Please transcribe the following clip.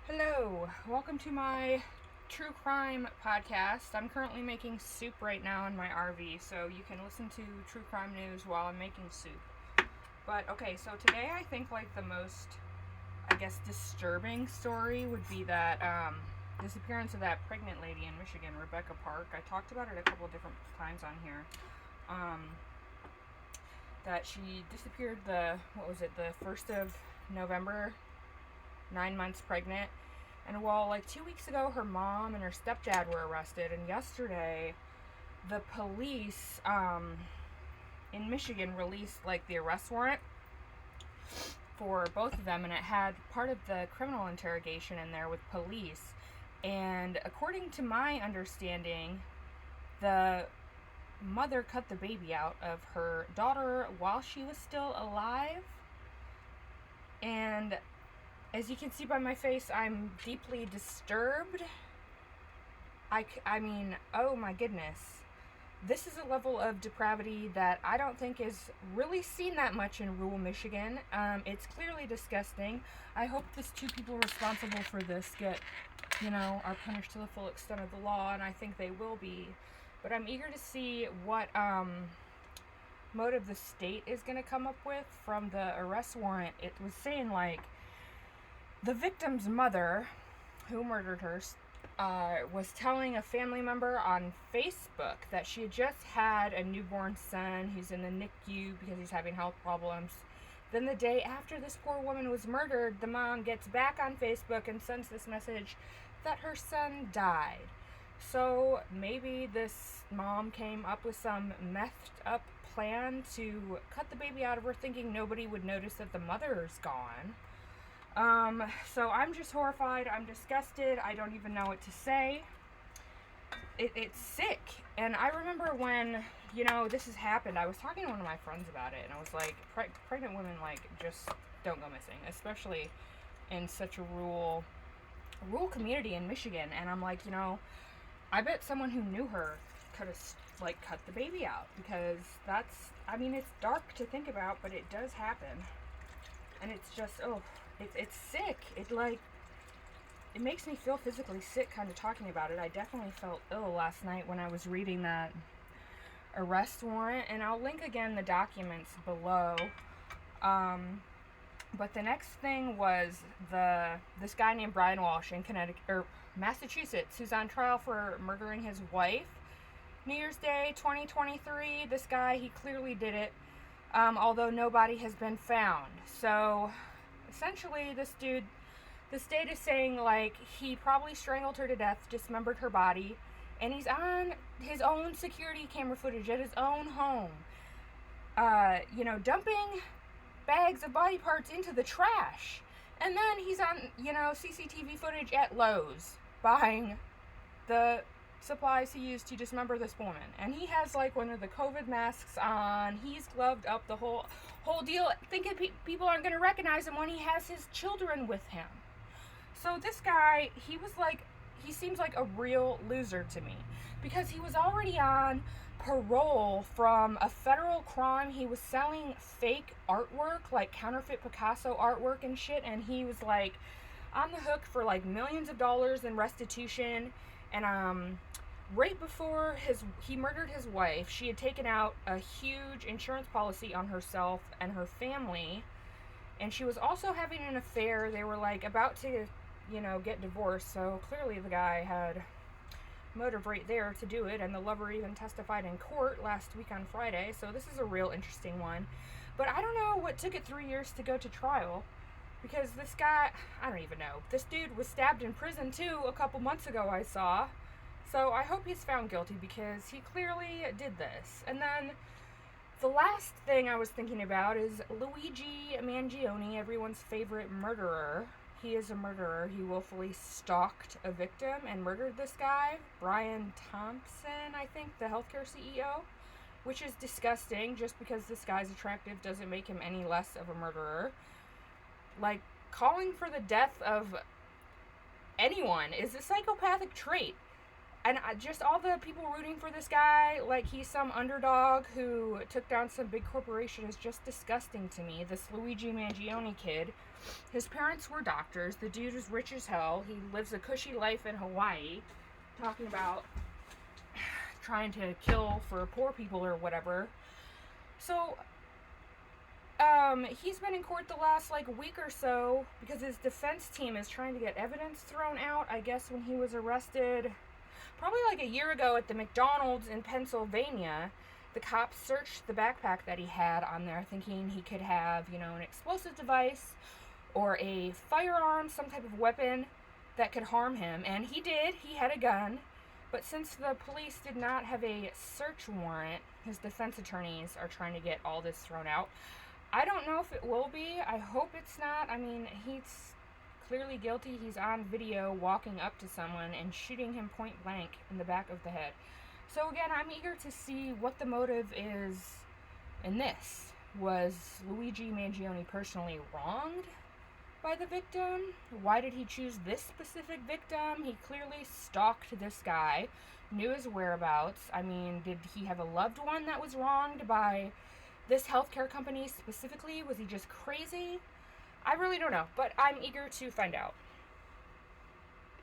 Hello, welcome to my true crime podcast. I'm currently making soup right now in my RV, so you can listen to true crime news while I'm making soup. But okay, so today I think like the most, disturbing story would be that disappearance of that pregnant lady in Michigan, Rebecca Park. I talked about it a couple different times on here. That she disappeared the 1st of November, 9 months pregnant. And well, like 2 weeks ago, her mom and her stepdad were arrested. And yesterday, the police in Michigan released like the arrest warrant for both of them, and it had part of the criminal interrogation in there with police. And according to my understanding, the mother cut the baby out of her daughter while she was still alive. And as you can see by my face, I'm deeply disturbed. I mean, oh my goodness. This is a level of depravity that I don't think is really seen that much in rural Michigan. It's clearly disgusting. I hope the two people responsible for this are punished to the full extent of the law, and I think they will be. But I'm eager to see what motive the state is going to come up with from the arrest warrant. It was saying like the victim's mother, who murdered her, was telling a family member on Facebook that she had just had a newborn son who's in the NICU because he's having health problems. Then the day after this poor woman was murdered, the mom gets back on Facebook and sends this message that her son died. So maybe this mom came up with some messed up plan to cut the baby out of her, thinking nobody would notice that the mother's gone. So I'm just horrified. I'm disgusted. I don't even know what to say. It's sick. And I remember when, this has happened, I was talking to one of my friends about it, and I was like, pregnant women, just don't go missing, especially in such a rural community in Michigan. And I'm like, I bet someone who knew her could have, cut the baby out, because it's dark to think about, but it does happen. And it's just, it's sick. It makes me feel physically sick kind of talking about it. I definitely felt ill last night when I was reading that arrest warrant, and I'll link again the documents below. But the next thing was this guy named Brian Walshe in Massachusetts, who's on trial for murdering his wife. New Year's Day 2023, this guy, he clearly did it, although nobody has been found. So essentially, the state is saying he probably strangled her to death, dismembered her body, and he's on his own security camera footage at his own home, dumping bags of body parts into the trash. And then he's on, CCTV footage at Lowe's buying the supplies he used to dismember this woman. And he has one of the COVID masks on. He's gloved up, the whole deal, thinking people aren't going to recognize him when he has his children with him. So this guy, he seems like a real loser to me, because he was already on parole from a federal crime. He was selling fake artwork, counterfeit Picasso artwork and shit, and he was on the hook for millions of dollars in restitution. And right before he murdered his wife, she had taken out a huge insurance policy on herself and her family, and she was also having an affair. They were about to get divorced, so clearly the guy had motive right there to do it, and the lover even testified in court last week on Friday. So this is a real interesting one. But I don't know what took it 3 years to go to trial, because this guy, I don't even know. This dude was stabbed in prison too a couple months ago, I saw. So I hope he's found guilty, because he clearly did this. And then the last thing I was thinking about is Luigi Mangione, everyone's favorite murderer. He is a murderer. He willfully stalked a victim and murdered this guy, Brian Thompson, I think, the healthcare CEO, which is disgusting. Just because this guy's attractive doesn't make him any less of a murderer. Calling for the death of anyone is a psychopathic trait. And just all the people rooting for this guy, like he's some underdog who took down some big corporation, is just disgusting to me. This Luigi Mangione kid, his parents were doctors. The dude is rich as hell. He lives a cushy life in Hawaii, talking about trying to kill for poor people or whatever. So, he's been in court the last, like, week or so because his defense team is trying to get evidence thrown out, I guess, when he was arrested probably like a year ago at the McDonald's in Pennsylvania. The cops searched the backpack that he had on there thinking he could have, an explosive device or a firearm, some type of weapon that could harm him. And he did. He had a gun. But since the police did not have a search warrant, his defense attorneys are trying to get all this thrown out. I don't know if it will be. I hope it's not. I mean, he's clearly guilty. He's on video walking up to someone and shooting him point blank in the back of the head. So again, I'm eager to see what the motive is in this. Was Luigi Mangione personally wronged by the victim? Why did he choose this specific victim? He clearly stalked this guy, knew his whereabouts. I mean, did he have a loved one that was wronged by this healthcare company specifically? Was he just crazy? I really don't know, but I'm eager to find out.